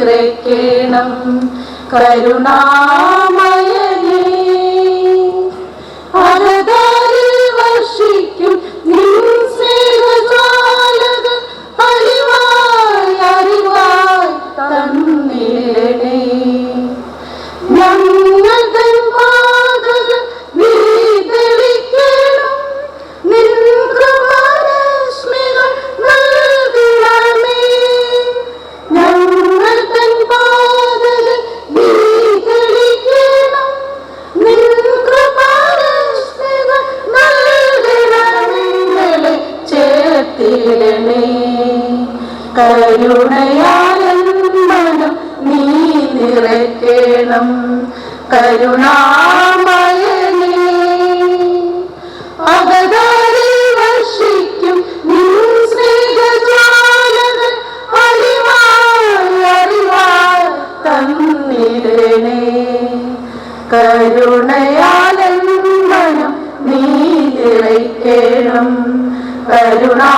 നിറയ്ക്കണം കരുണാമയനേ. അകതാരിൽ വർഷിക്കും നിൻ സ്നേഹജാലക അറിവായി അറിവായി തന്നിടണേ. ഞങ്ങൾ തൻ പാതകൾ നീ തെളിക്കണം, നിൻ കൃപാരശ്മികൾ നൽകണമേ. ഞങ്ങൾ തൻ പാതകൾ നീ തെളിക്കണം, നിൻ കൃപാരശ്മികൾ നൽകണമേ. ചേർത്തിടണേ കരുണയാലൻ മനം നീ നിറയ്ക്കണം കരുണാമയനേ. അകതാരിൽ വർഷിക്കും നിൻ സ്നേഹജാലകൾ അറിവായി അറിവായി തന്നിടണേ. കരുണയാലൻ മനം നീ നിറയ്ക്കണം കരുണാ